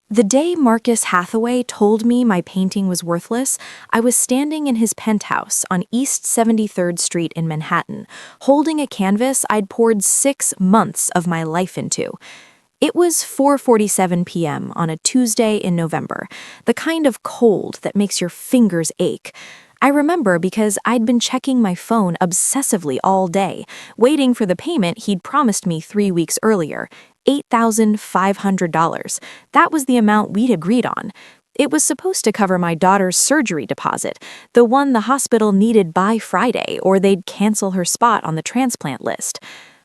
The day Marcus Hathaway told me my painting was worthless, I was standing in his penthouse on East 73rd Street in Manhattan, holding a canvas I'd poured 6 months of my life into. It was 4:47 p.m. on a Tuesday in November, the kind of cold that makes your fingers ache. I remember because I'd been checking my phone obsessively all day, waiting for the payment he'd promised me 3 weeks earlier, $8,500. That was the amount we'd agreed on. It was supposed to cover my daughter's surgery deposit, the one the hospital needed by Friday, or they'd cancel her spot on the transplant list.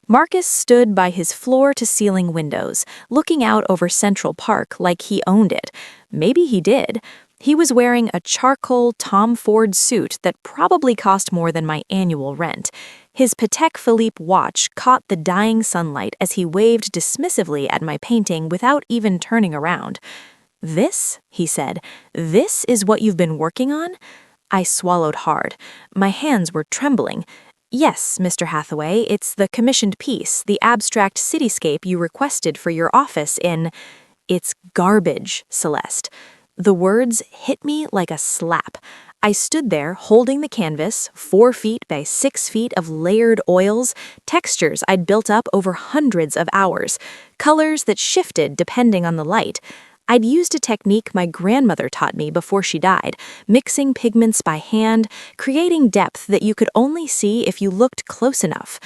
Marcus stood by his floor-to-ceiling windows, looking out over Central Park like he owned it. Maybe he did. He was wearing a charcoal Tom Ford suit that probably cost more than my annual rent. His Patek Philippe watch caught the dying sunlight as he waved dismissively at my painting without even turning around. "This," he said, "this is what you've been working on?" I swallowed hard. My hands were trembling. "Yes, Mr. Hathaway, it's the commissioned piece, the abstract cityscape you requested for your office in—" "It's garbage, Celeste." The words hit me like a slap. I stood there holding the canvas, 4 feet by 6 feet of layered oils, textures I'd built up over hundreds of hours, colors that shifted depending on the light. I'd used a technique my grandmother taught me before she died, mixing pigments by hand, creating depth that you could only see if you looked close enough.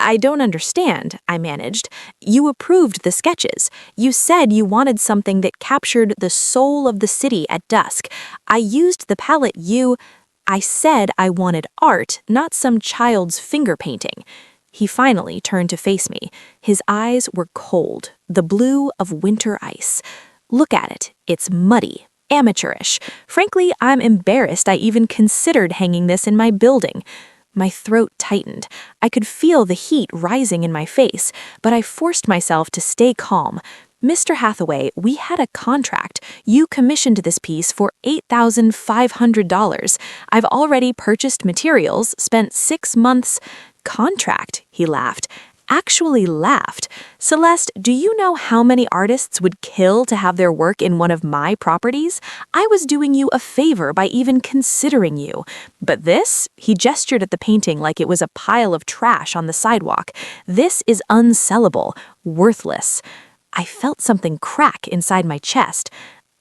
I don't understand," I managed. "You approved the sketches. You said you wanted something that captured the soul of the city at dusk. I used the palette I said I wanted art, not some child's finger painting." He finally turned to face me. His eyes were cold, the blue of winter ice. "Look at it. It's muddy, amateurish. Frankly, I'm embarrassed I even considered hanging this in my building." My throat tightened. I could feel the heat rising in my face, but I forced myself to stay calm. "Mr. Hathaway, we had a contract. You commissioned this piece for $8,500. I've already purchased materials, spent 6 months—" "Contract?" he laughed. Actually laughed. "Celeste, do you know how many artists would kill to have their work in one of my properties? I was doing you a favor by even considering you. But this," he gestured at the painting like it was a pile of trash on the sidewalk, "this is unsellable, worthless." I felt something crack inside my chest.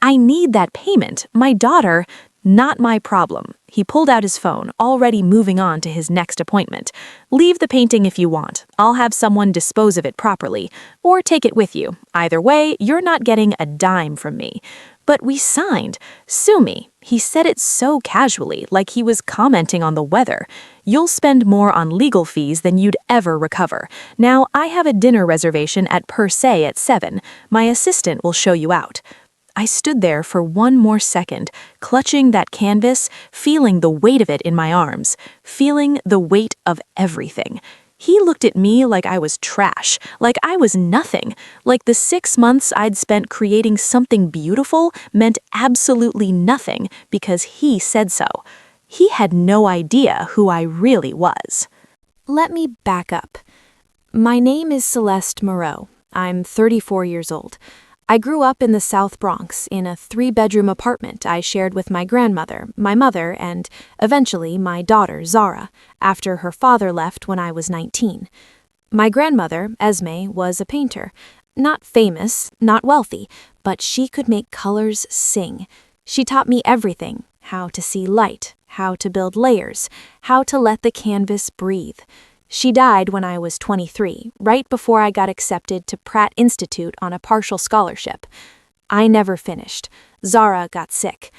"I need that payment. My daughter—" "Not my problem." He pulled out his phone, already moving on to his next appointment. "Leave the painting if you want. I'll have someone dispose of it properly. Or take it with you. Either way, you're not getting a dime from me." "But we signed. Sue me." He said it so casually, like he was commenting on the weather. "You'll spend more on legal fees than you'd ever recover. Now, I have a dinner reservation at Per Se at 7. My assistant will show you out." I stood there for one more second, clutching that canvas, feeling the weight of it in my arms, feeling the weight of everything. He looked at me like I was trash, like I was nothing, like the 6 months I'd spent creating something beautiful meant absolutely nothing because he said so. He had no idea who I really was. Let me back up. My name is Celeste Moreau. I'm 34 years old. I grew up in the South Bronx in a 3-bedroom apartment I shared with my grandmother, my mother, and eventually my daughter, Zara, after her father left when I was 19. My grandmother, Esme, was a painter. Not famous, not wealthy, but she could make colors sing. She taught me everything: how to see light, how to build layers, how to let the canvas breathe. She died when I was 23, right before I got accepted to Pratt Institute on a partial scholarship. I never finished. Zara got sick.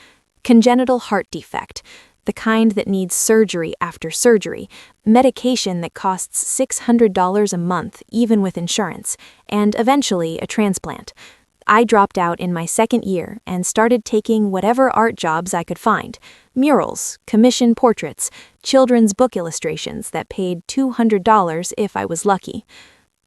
Congenital heart defect, the kind that needs surgery after surgery, medication that costs $600 a month, even with insurance, and eventually a transplant. I dropped out in my 2nd year and started taking whatever art jobs I could find: murals, commission portraits, children's book illustrations that paid $200 if I was lucky.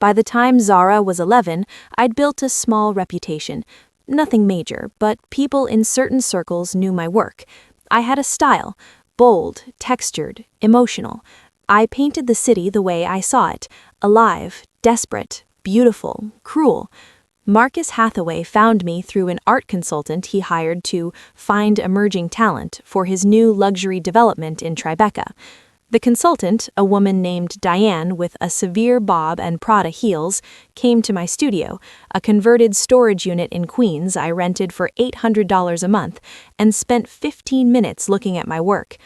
By the time Zara was 11, I'd built a small reputation. Nothing major, but people in certain circles knew my work. I had a style: bold, textured, emotional. I painted the city the way I saw it: alive, desperate, beautiful, cruel. Marcus Hathaway found me through an art consultant he hired to find emerging talent for his new luxury development in Tribeca. The consultant, a woman named Diane with a severe bob and Prada heels, came to my studio, a converted storage unit in Queens I rented for $800 a month, and spent 15 minutes looking at my work.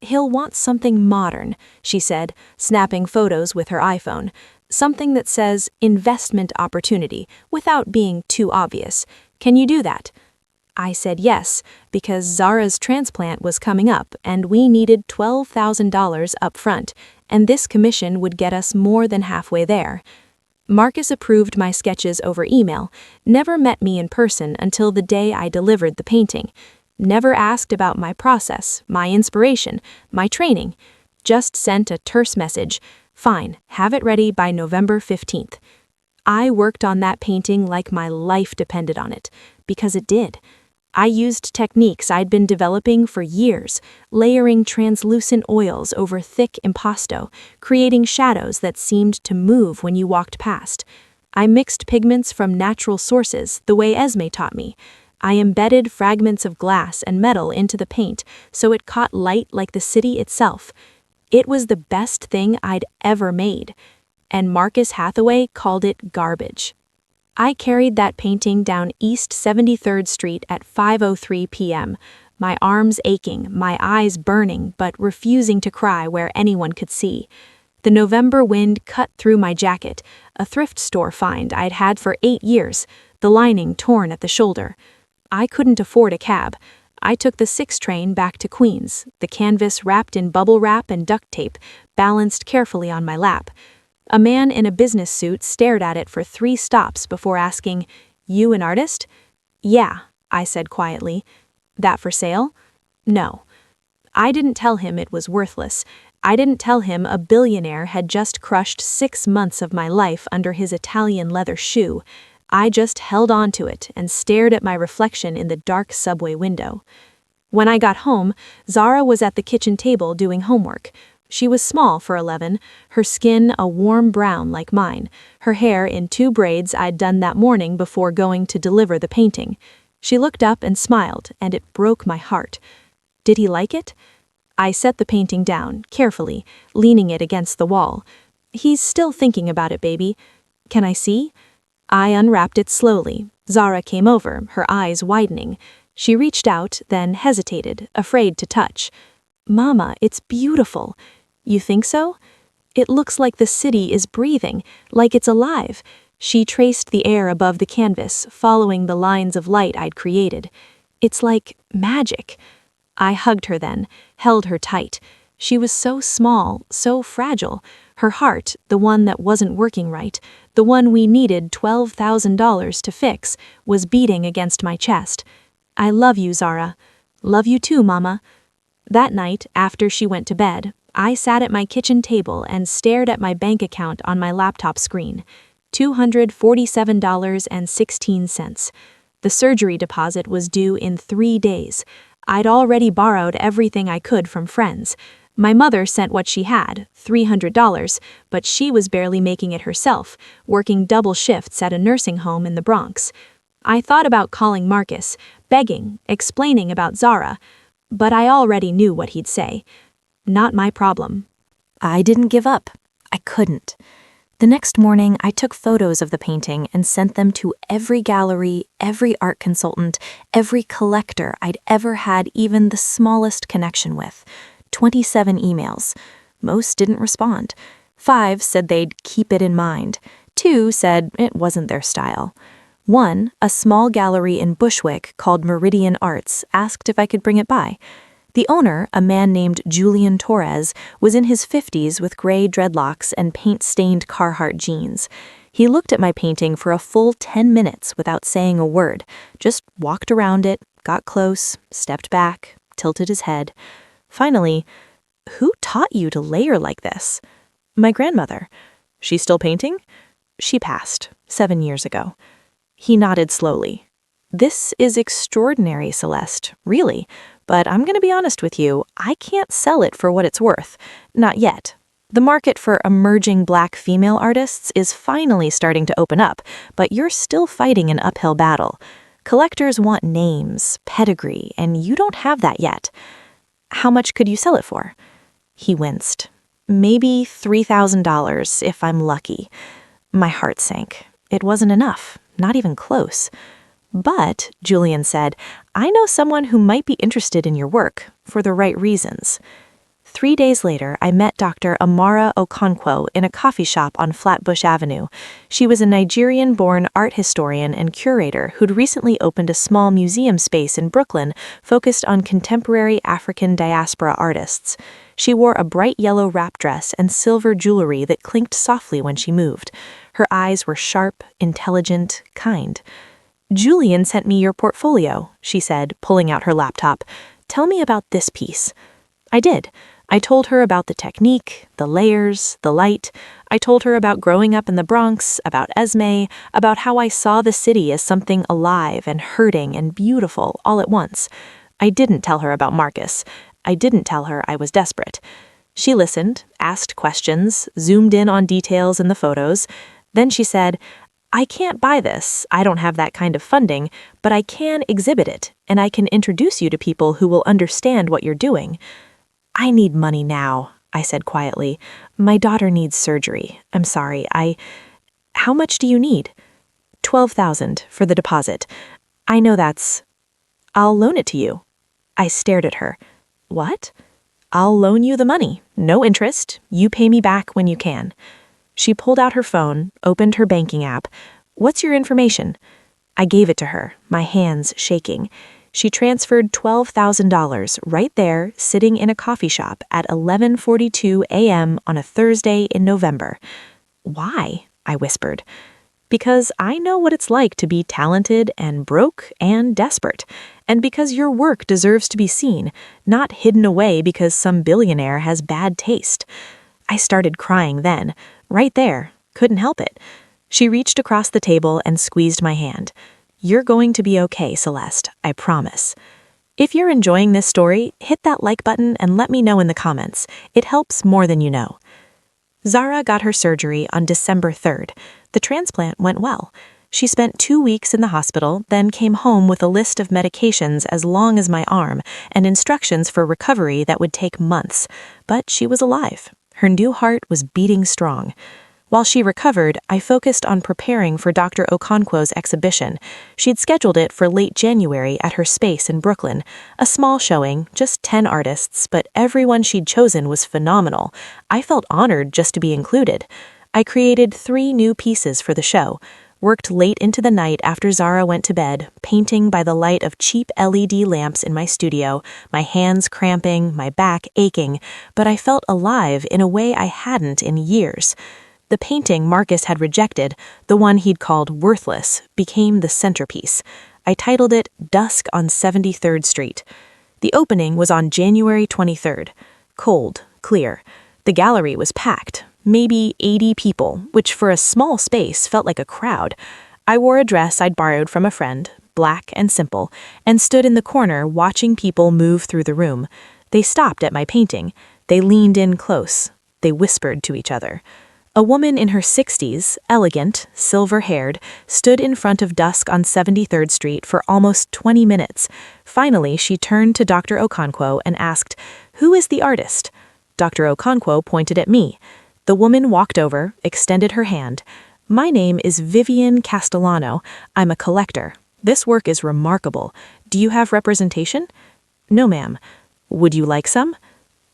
"He'll want something modern," she said, snapping photos with her iPhone. "Something that says investment opportunity without being too obvious. Can you do that?" I said yes, because Zara's transplant was coming up and we needed $12,000 up front, and this commission would get us more than halfway there. Marcus approved my sketches over email, never met me in person until the day I delivered the painting, never asked about my process, my inspiration, my training, just sent a terse message: "Fine, have it ready by November 15th. I worked on that painting like my life depended on it, because it did. I used techniques I'd been developing for years, layering translucent oils over thick impasto, creating shadows that seemed to move when you walked past. I mixed pigments from natural sources the way Esme taught me. I embedded fragments of glass and metal into the paint so it caught light like the city itself. It was the best thing I'd ever made, and Marcus Hathaway called it garbage." I carried that painting down East 73rd Street at 5:03 p.m., my arms aching, my eyes burning, but refusing to cry where anyone could see. The November wind cut through my jacket, a thrift store find I'd had for 8 years, the lining torn at the shoulder. I couldn't afford a cab. I took the 6 train back to Queens, the canvas wrapped in bubble wrap and duct tape, balanced carefully on my lap. A man in a business suit stared at it for 3 stops before asking, "You an artist?" "Yeah," I said quietly. "That for sale?" "No." I didn't tell him it was worthless. I didn't tell him a billionaire had just crushed 6 months of my life under his Italian leather shoe. I just held on to it and stared at my reflection in the dark subway window. When I got home, Zara was at the kitchen table doing homework. She was small for 11, her skin a warm brown like mine, her hair in 2 braids I'd done that morning before going to deliver the painting. She looked up and smiled, and it broke my heart. Did he like it? I set the painting down, carefully, leaning it against the wall. "He's still thinking about it, baby. Can I see?" I unwrapped it slowly. Zara came over, her eyes widening. She reached out, then hesitated, afraid to touch. "Mama, it's beautiful." "You think so?" "It looks like the city is breathing, like it's alive." She traced the air above the canvas, following the lines of light I'd created. "It's like magic." I hugged her then, held her tight. She was so small, so fragile. Her heart, the one that wasn't working right, the one we needed $12,000 to fix, was beating against my chest. "I love you, Zara." "Love you too, Mama." That night, after she went to bed, I sat at my kitchen table and stared at my bank account on my laptop screen. $247.16. The surgery deposit was due in 3 days. I'd already borrowed everything I could from friends. My mother sent what she had, $300, but she was barely making it herself, working double shifts at a nursing home in the Bronx. I thought about calling Marcus, begging, explaining about Zara, but I already knew what he'd say. Not my problem. I didn't give up. I couldn't. The next morning, I took photos of the painting and sent them to every gallery, every art consultant, every collector I'd ever had even the smallest connection with. 27 emails. Most didn't respond. 5 said they'd keep it in mind. 2 said it wasn't their style. 1, a small gallery in Bushwick called Meridian Arts, asked if I could bring it by. The owner, a man named Julian Torres, was in his 50s with gray dreadlocks and paint-stained Carhartt jeans. He looked at my painting for a full 10 minutes without saying a word, just walked around it, got close, stepped back, tilted his head. Finally, "Who taught you to layer like this?" "My grandmother." "She's still painting?" "She passed 7 years ago." He nodded slowly. "This is extraordinary, Celeste, really, but I'm going to be honest with you, I can't sell it for what it's worth. Not yet. The market for emerging Black female artists is finally starting to open up, but you're still fighting an uphill battle. Collectors want names, pedigree, and you don't have that yet. How much could you sell it for? He winced. Maybe $3,000 if I'm lucky. My heart sank. It wasn't enough, not even close. But, Julian said, I know someone who might be interested in your work, for the right reasons. 3 days later, I met Dr. Amara Okonkwo in a coffee shop on Flatbush Avenue. She was a Nigerian-born art historian and curator who'd recently opened a small museum space in Brooklyn focused on contemporary African diaspora artists. She wore a bright yellow wrap dress and silver jewelry that clinked softly when she moved. Her eyes were sharp, intelligent, kind. Julian sent me your portfolio, she said, pulling out her laptop. Tell me about this piece. I did. I told her about the technique, the layers, the light. I told her about growing up in the Bronx, about Esme, about how I saw the city as something alive and hurting and beautiful all at once. I didn't tell her about Marcus. I didn't tell her I was desperate. She listened, asked questions, zoomed in on details in the photos. Then she said, I can't buy this, I don't have that kind of funding, but I can exhibit it, and I can introduce you to people who will understand what you're doing. I need money now, I said quietly. My daughter needs surgery. I'm sorry, How much do you need? $12,000 for the deposit. I know that's... I'll loan it to you. I stared at her. What? I'll loan you the money. No interest. You pay me back when you can. She pulled out her phone, opened her banking app. What's your information? I gave it to her, my hands shaking. She transferred $12,000 right there, sitting in a coffee shop at 11:42 a.m. on a Thursday in November. Why? I whispered. Because I know what it's like to be talented and broke and desperate, and because your work deserves to be seen, not hidden away because some billionaire has bad taste. I started crying then, right there, couldn't help it. She reached across the table and squeezed my hand. You're going to be okay, Celeste, I promise. If you're enjoying this story, hit that like button and let me know in the comments. It helps more than you know. Zara got her surgery on December 3rd. The transplant went well. She spent 2 weeks in the hospital, then came home with a list of medications as long as my arm and instructions for recovery that would take months. But she was alive. Her new heart was beating strong. While she recovered, I focused on preparing for Dr. Okonkwo's exhibition. She'd scheduled it for late January at her space in Brooklyn. A small showing, just 10 artists, but everyone she'd chosen was phenomenal. I felt honored just to be included. I created 3 new pieces for the show. Worked late into the night after Zara went to bed, painting by the light of cheap LED lamps in my studio, my hands cramping, my back aching, but I felt alive in a way I hadn't in years. The painting Marcus had rejected, the one he'd called worthless, became the centerpiece. I titled it Dusk on 73rd Street. The opening was on January 23rd. Cold, clear. The gallery was packed, maybe 80 people, which for a small space felt like a crowd. I wore a dress I'd borrowed from a friend, black and simple, and stood in the corner watching people move through the room. They stopped at my painting. They leaned in close. They whispered to each other. A woman in her 60s, elegant, silver-haired, stood in front of Dusk on 73rd Street for almost 20 minutes. Finally, she turned to Dr. Okonkwo and asked, "Who is the artist?" Dr. Okonkwo pointed at me. The woman walked over, extended her hand. "My name is Vivian Castellano. I'm a collector. This work is remarkable. Do you have representation?" "No, ma'am." "Would you like some?"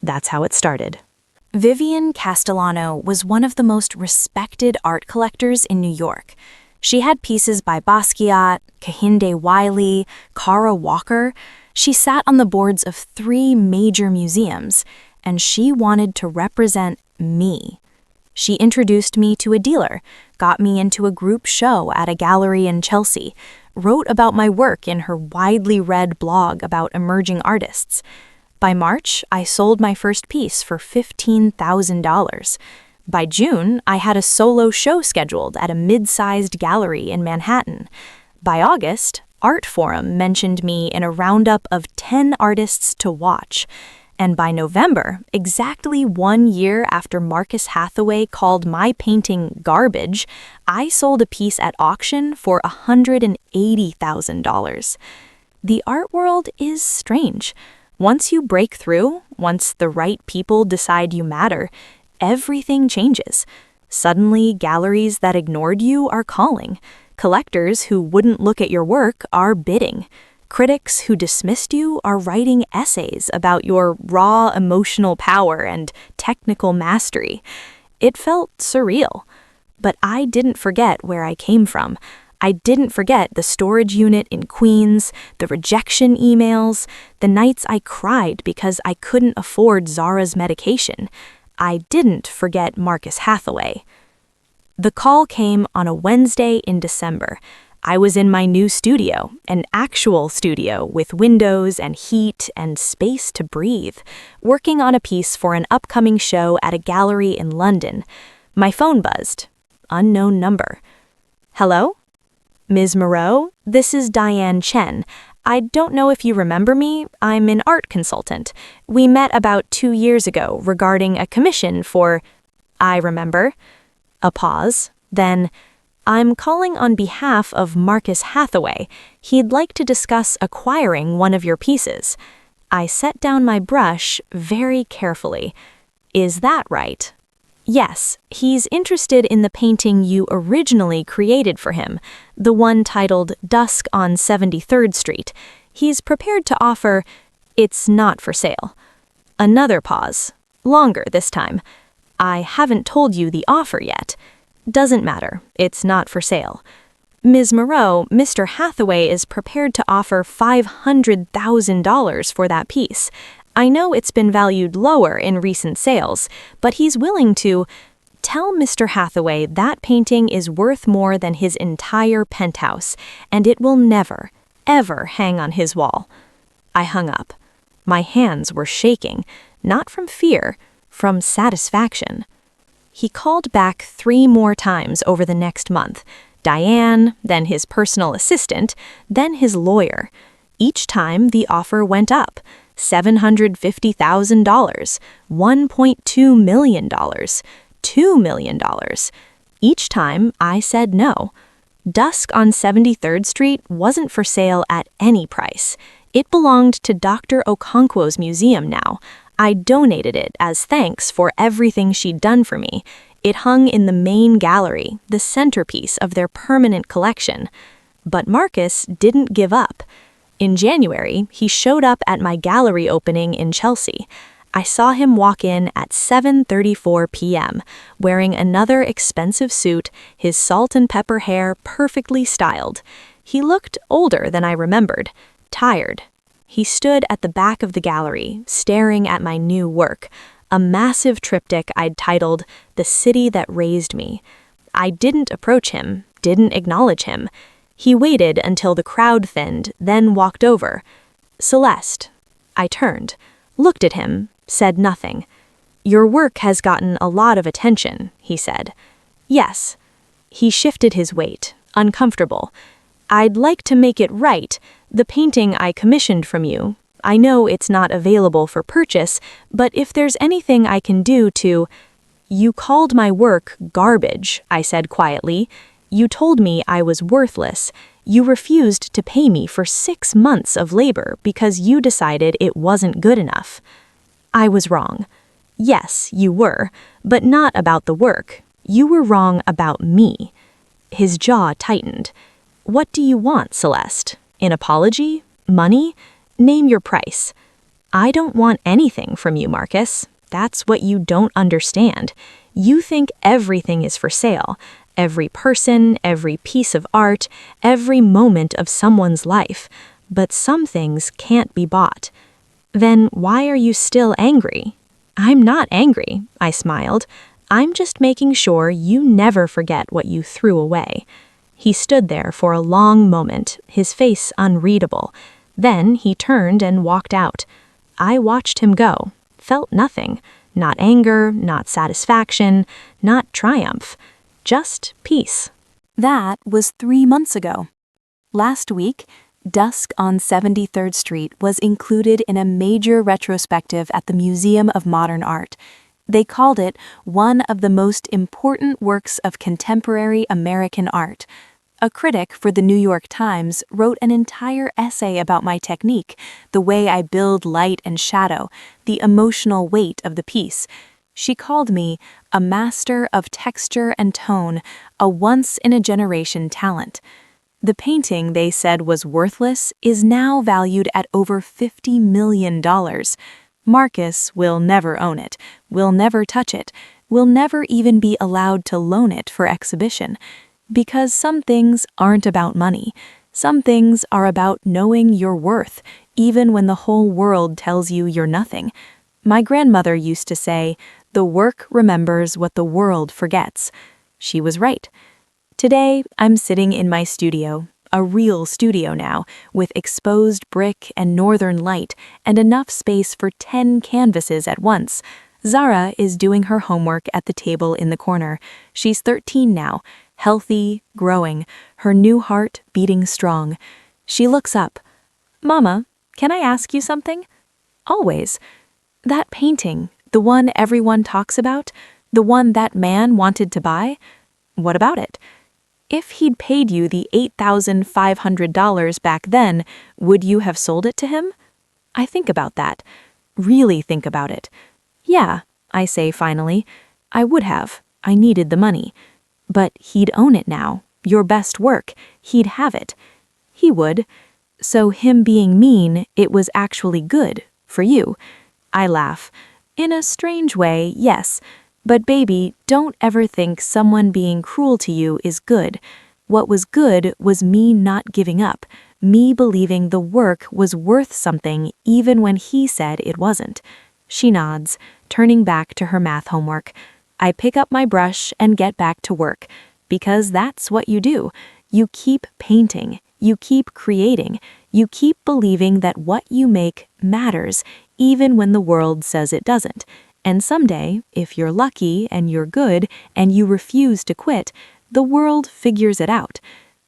That's how it started. Vivian Castellano was one of the most respected art collectors in New York. She had pieces by Basquiat, Kehinde Wiley, Kara Walker. She sat on the boards of 3 major museums, and she wanted to represent me. She introduced me to a dealer, got me into a group show at a gallery in Chelsea, wrote about my work in her widely read blog about emerging artists. By March, I sold my first piece for $15,000. By June, I had a solo show scheduled at a mid-sized gallery in Manhattan. By August, Art Forum mentioned me in a roundup of 10 artists to watch. And by November, exactly 1 year after Marcus Hathaway called my painting garbage, I sold a piece at auction for $180,000. The art world is strange. Once you break through, once the right people decide you matter, everything changes. Suddenly, galleries that ignored you are calling. Collectors who wouldn't look at your work are bidding. Critics who dismissed you are writing essays about your raw emotional power and technical mastery. It felt surreal. But I didn't forget where I came from. I didn't forget the storage unit in Queens, the rejection emails, the nights I cried because I couldn't afford Zara's medication. I didn't forget Marcus Hathaway. The call came on a Wednesday in December. I was in my new studio, an actual studio with windows and heat and space to breathe, working on a piece for an upcoming show at a gallery in London. My phone buzzed. Unknown number. Hello? Ms. Moreau, this is Diane Chen. I don't know if you remember me. I'm an art consultant. We met about 2 years ago regarding a commission for... I remember. A pause. Then, I'm calling on behalf of Marcus Hathaway. He'd like to discuss acquiring one of your pieces. I set down my brush very carefully. Is that right? Yes, he's interested in the painting you originally created for him, the one titled Dusk on 73rd Street. He's prepared to offer, it's not for sale. Another pause, longer this time. I haven't told you the offer yet. Doesn't matter, it's not for sale. Ms. Moreau, Mr. Hathaway is prepared to offer $500,000 for that piece. I know it's been valued lower in recent sales, but he's willing to tell Mr. Hathaway that painting is worth more than his entire penthouse, and it will never, ever hang on his wall. I hung up. My hands were shaking, not from fear, from satisfaction. He called back 3 more times over the next month. Diane, then his personal assistant, then his lawyer. Each time the offer went up. $750,000, $1.2 million, $2 million. Each time I said no. Dusk on 73rd Street wasn't for sale at any price. It belonged to Dr. Okonkwo's museum now. I donated it as thanks for everything she'd done for me. It hung in the main gallery, the centerpiece of their permanent collection. But Marcus didn't give up. In January, he showed up at my gallery opening in Chelsea. I saw him walk in at 7:34 p.m., wearing another expensive suit, his salt and pepper hair perfectly styled. He looked older than I remembered, tired. He stood at the back of the gallery, staring at my new work, a massive triptych I'd titled The City That Raised Me. I didn't approach him, didn't acknowledge him. He waited until the crowd thinned, then walked over. Celeste. I turned, looked at him, said nothing. Your work has gotten a lot of attention, he said. Yes. He shifted his weight, uncomfortable. I'd like to make it right. The painting I commissioned from you. I know it's not available for purchase, but if there's anything I can do to... You called my work garbage, I said quietly. You told me I was worthless. You refused to pay me for 6 months of labor because you decided it wasn't good enough. I was wrong. Yes, you were, but not about the work. You were wrong about me. His jaw tightened. What do you want, Celeste? An apology? Money? Name your price. I don't want anything from you, Marcus. That's what you don't understand. You think everything is for sale. Every person, every piece of art, every moment of someone's life. But some things can't be bought. Then why are you still angry? I'm not angry, I smiled. I'm just making sure you never forget what you threw away. He stood there for a long moment, his face unreadable. Then he turned and walked out. I watched him go, felt nothing. Not anger, not satisfaction, not triumph. Just peace. That was 3 months ago. Last week, Dusk on 73rd Street was included in a major retrospective at the Museum of Modern Art. They called it one of the most important works of contemporary American art. A critic for the New York Times wrote an entire essay about my technique, the way I build light and shadow, the emotional weight of the piece. She called me a master of texture and tone, a once-in-a-generation talent. The painting they said was worthless is now valued at over $50 million. Marcus will never own it, will never touch it, will never even be allowed to loan it for exhibition. Because some things aren't about money. Some things are about knowing your worth, even when the whole world tells you you're nothing. My grandmother used to say, "The work remembers what the world forgets." She was right. Today, I'm sitting in my studio, a real studio now, with exposed brick and northern light and enough space for 10 canvases at once. Zara is doing her homework at the table in the corner. She's 13 now, healthy, growing, her new heart beating strong. She looks up. "Mama, can I ask you something?" "Always." "That painting, the one everyone talks about, the one that man wanted to buy, what about it? If he'd paid you the $8,500 back then, would you have sold it to him?" I think about that. Really think about it. "Yeah," I say finally. "I would have. I needed the money. But he'd own it now. Your best work. He'd have it." "He would. So him being mean, it was actually good. For you." I laugh. "In a strange way, yes. But baby, don't ever think someone being cruel to you is good. What was good was me not giving up, me believing the work was worth something even when he said it wasn't." She nods, turning back to her math homework. I pick up my brush and get back to work, because that's what you do. You keep painting, you keep creating, you keep believing that what you make matters, even when the world says it doesn't. And someday, if you're lucky and you're good and you refuse to quit, the world figures it out.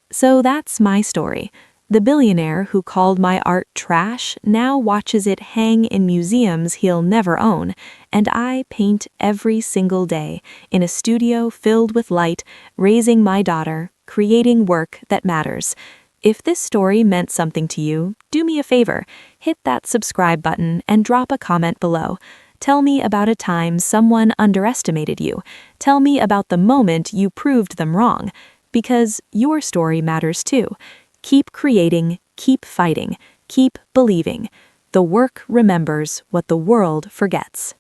So that's my story. The billionaire who called my art trash now watches it hang in museums he'll never own, and I paint every single day in a studio filled with light, raising my daughter, creating work that matters. If this story meant something to you, do me a favor, hit that subscribe button and drop a comment below. Tell me about a time someone underestimated you. Tell me about the moment you proved them wrong. Because your story matters too. Keep creating, keep fighting, keep believing. The work remembers what the world forgets.